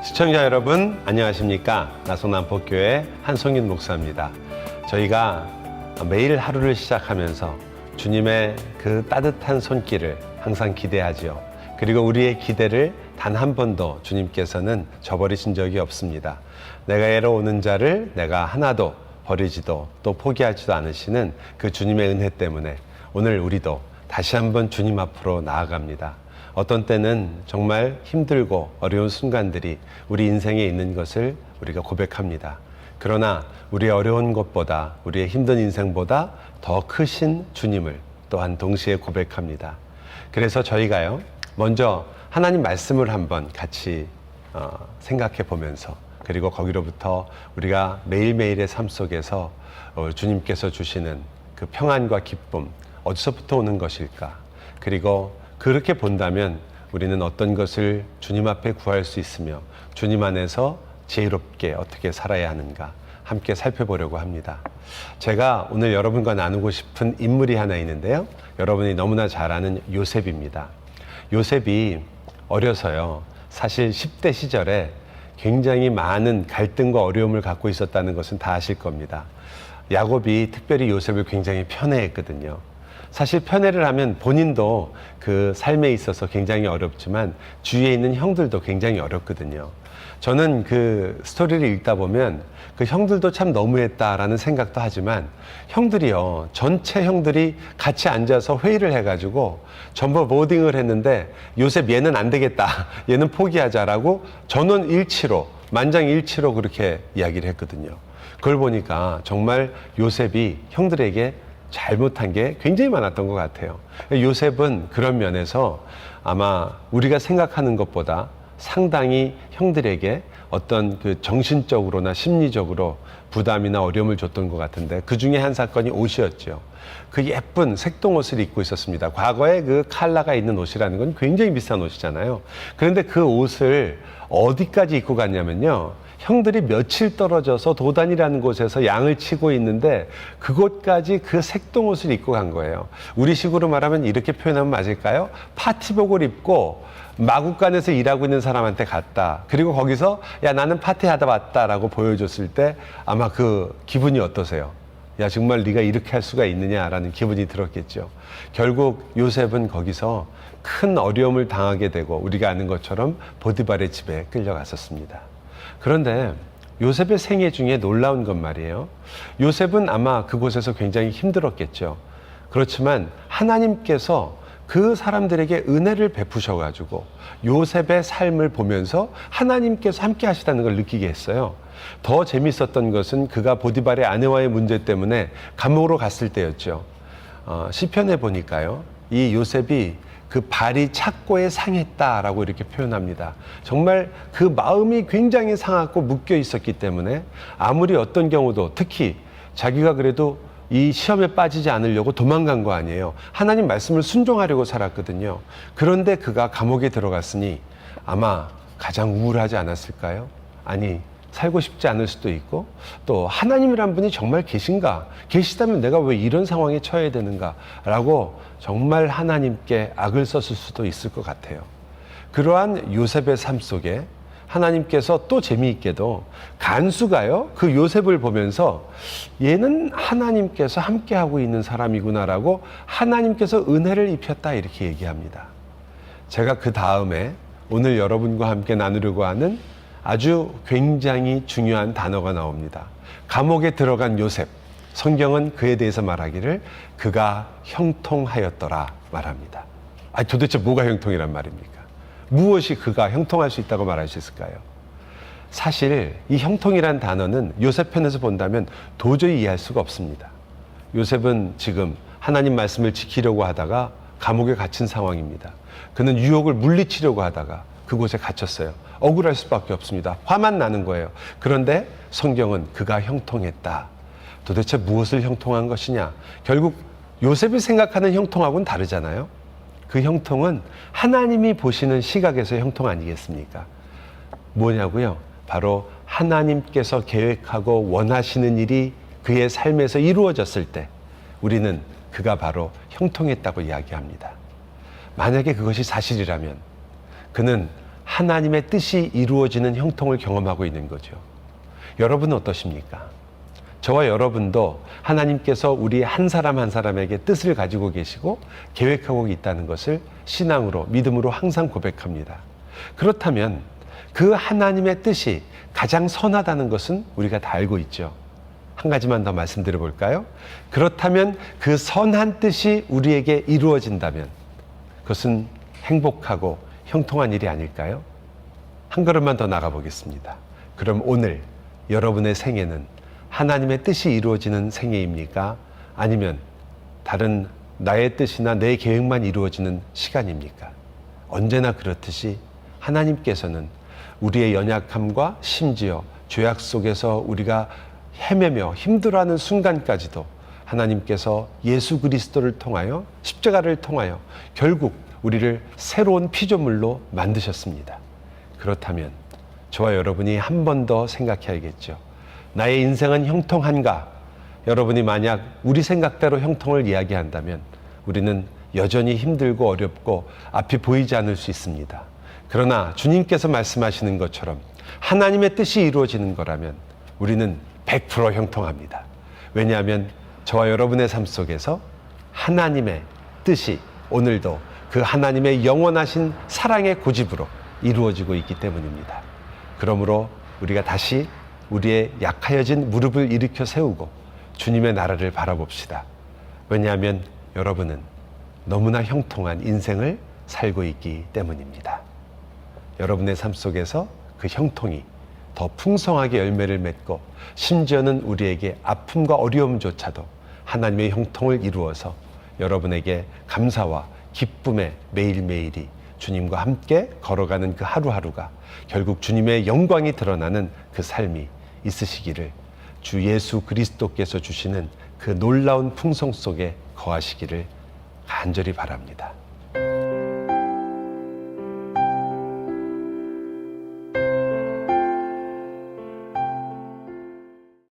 시청자 여러분 안녕하십니까? 나성남복교회 한성윤 목사입니다. 저희가 매일 하루를 시작하면서 주님의 그 따뜻한 손길을 항상 기대하지요. 그리고 우리의 기대를 단 한 번도 주님께서는 저버리신 적이 없습니다. 내가 애로오는 자를 내가 하나도 버리지도 또 포기하지도 않으시는 그 주님의 은혜 때문에 오늘 우리도 다시 한번 주님 앞으로 나아갑니다. 어떤 때는 정말 힘들고 어려운 순간들이 우리 인생에 있는 것을 우리가 고백합니다. 그러나 우리의 어려운 것보다 우리의 힘든 인생보다 더 크신 주님을 또한 동시에 고백합니다. 그래서 저희가요, 먼저 하나님 말씀을 한번 같이 생각해 보면서, 그리고 거기로부터 우리가 매일매일의 삶 속에서 주님께서 주시는 그 평안과 기쁨, 어디서부터 오는 것일까? 그리고 그렇게 본다면 우리는 어떤 것을 주님 앞에 구할 수 있으며 주님 안에서 지혜롭게 어떻게 살아야 하는가 함께 살펴보려고 합니다. 제가 오늘 여러분과 나누고 싶은 인물이 하나 있는데요. 여러분이 너무나 잘 아는 요셉입니다. 요셉이 어려서요, 사실 10대 시절에 굉장히 많은 갈등과 어려움을 갖고 있었다는 것은 다 아실 겁니다. 야곱이 특별히 요셉을 굉장히 편애했거든요. 사실 편애를 하면 본인도 그 삶에 있어서 굉장히 어렵지만 주위에 있는 형들도 굉장히 어렵거든요. 저는 그 스토리를 읽다 보면 그 형들도 참 너무했다라는 생각도 하지만, 형들이요, 전체 형들이 같이 앉아서 회의를 해가지고 전부 모딩을 했는데 요셉 얘는 안 되겠다, 얘는 포기하자라고 전원일치로, 만장일치로 그렇게 이야기를 했거든요. 그걸 보니까 정말 요셉이 형들에게 잘못한 게 굉장히 많았던 것 같아요. 요셉은 그런 면에서 아마 우리가 생각하는 것보다 상당히 형들에게 어떤 그 정신적으로나 심리적으로 부담이나 어려움을 줬던 것 같은데, 그 중에 한 사건이 옷이었죠. 그 예쁜 색동옷을 입고 있었습니다. 과거에 그 칼라가 있는 옷이라는 건 굉장히 비싼 옷이잖아요. 그런데 그 옷을 어디까지 입고 갔냐면요, 형들이 며칠 떨어져서 도단이라는 곳에서 양을 치고 있는데 그곳까지 그 색동옷을 입고 간 거예요. 우리식으로 말하면 이렇게 표현하면 맞을까요? 파티복을 입고 마구간에서 일하고 있는 사람한테 갔다. 그리고 거기서 야, 나는 파티하다 왔다라고 보여줬을 때 아마 그 기분이 어떠세요? 야, 정말 네가 이렇게 할 수가 있느냐라는 기분이 들었겠죠. 결국 요셉은 거기서 큰 어려움을 당하게 되고 우리가 아는 것처럼 보디발의 집에 끌려갔었습니다. 그런데 요셉의 생애 중에 놀라운 건 말이에요, 요셉은 아마 그곳에서 굉장히 힘들었겠죠. 그렇지만 하나님께서 그 사람들에게 은혜를 베푸셔가지고 요셉의 삶을 보면서 하나님께서 함께 하시다는 걸 느끼게 했어요. 더 재밌었던 것은 그가 보디발의 아내와의 문제 때문에 감옥으로 갔을 때였죠. 시편에 보니까요, 이 요셉이 그 발이 착고에 상했다라고 이렇게 표현합니다. 정말 그 마음이 굉장히 상하고 묶여 있었기 때문에 아무리 어떤 경우도, 특히 자기가 그래도 이 시험에 빠지지 않으려고 도망간 거 아니에요. 하나님 말씀을 순종하려고 살았거든요. 그런데 그가 감옥에 들어갔으니 아마 가장 우울하지 않았을까요? 아니, 살고 싶지 않을 수도 있고, 또 하나님이란 분이 정말 계신가? 계시다면 내가 왜 이런 상황에 처해야 되는가? 라고 정말 하나님께 악을 썼을 수도 있을 것 같아요. 그러한 요셉의 삶 속에 하나님께서 또 재미있게도 간수가요, 그 요셉을 보면서 얘는 하나님께서 함께하고 있는 사람이구나라고 하나님께서 은혜를 입혔다, 이렇게 얘기합니다. 제가 그 다음에 오늘 여러분과 함께 나누려고 하는 아주 굉장히 중요한 단어가 나옵니다. 감옥에 들어간 요셉, 성경은 그에 대해서 말하기를 그가 형통하였더라 말합니다. 도대체 뭐가 형통이란 말입니까? 무엇이 그가 형통할 수 있다고 말할 수 있을까요? 사실 이 형통이란 단어는 요셉 편에서 본다면 도저히 이해할 수가 없습니다. 요셉은 지금 하나님 말씀을 지키려고 하다가 감옥에 갇힌 상황입니다. 그는 유혹을 물리치려고 하다가 그곳에 갇혔어요. 억울할 수밖에 없습니다. 화만 나는 거예요. 그런데 성경은 그가 형통했다. 도대체 무엇을 형통한 것이냐? 결국 요셉이 생각하는 형통하고는 다르잖아요. 그 형통은 하나님이 보시는 시각에서 형통 아니겠습니까? 뭐냐고요? 바로 하나님께서 계획하고 원하시는 일이 그의 삶에서 이루어졌을 때 우리는 그가 바로 형통했다고 이야기합니다. 만약에 그것이 사실이라면 그는 하나님의 뜻이 이루어지는 형통을 경험하고 있는 거죠. 여러분은 어떠십니까? 저와 여러분도 하나님께서 우리 한 사람 한 사람에게 뜻을 가지고 계시고 계획하고 있다는 것을 신앙으로, 믿음으로 항상 고백합니다. 그렇다면 그 하나님의 뜻이 가장 선하다는 것은 우리가 다 알고 있죠. 한 가지만 더 말씀드려 볼까요? 그렇다면 그 선한 뜻이 우리에게 이루어진다면 그것은 행복하고 형통한 일이 아닐까요? 한 걸음만 더 나가 보겠습니다. 그럼 오늘 여러분의 생애는 하나님의 뜻이 이루어지는 생애입니까? 아니면 다른 나의 뜻이나 내 계획만 이루어지는 시간입니까? 언제나 그렇듯이 하나님께서는 우리의 연약함과 심지어 죄악 속에서 우리가 헤매며 힘들어하는 순간까지도 하나님께서 예수 그리스도를 통하여, 십자가를 통하여 결국 우리를 새로운 피조물로 만드셨습니다. 그렇다면 저와 여러분이 한 번 더 생각해야겠죠. 나의 인생은 형통한가? 여러분이 만약 우리 생각대로 형통을 이야기한다면 우리는 여전히 힘들고 어렵고 앞이 보이지 않을 수 있습니다. 그러나 주님께서 말씀하시는 것처럼 하나님의 뜻이 이루어지는 거라면 우리는 100% 형통합니다. 왜냐하면 저와 여러분의 삶 속에서 하나님의 뜻이 오늘도 그 하나님의 영원하신 사랑의 고집으로 이루어지고 있기 때문입니다. 그러므로 우리가 다시 우리의 약하여진 무릎을 일으켜 세우고 주님의 나라를 바라봅시다. 왜냐하면 여러분은 너무나 형통한 인생을 살고 있기 때문입니다. 여러분의 삶 속에서 그 형통이 더 풍성하게 열매를 맺고 심지어는 우리에게 아픔과 어려움조차도 하나님의 형통을 이루어서 여러분에게 감사와 기쁨의 매일매일이 주님과 함께 걸어가는 그 하루하루가 결국 주님의 영광이 드러나는 그 삶이 있으시기를 주 예수 그리스도께서 주시는 그 놀라운 풍성 속에 거하시기를 간절히 바랍니다.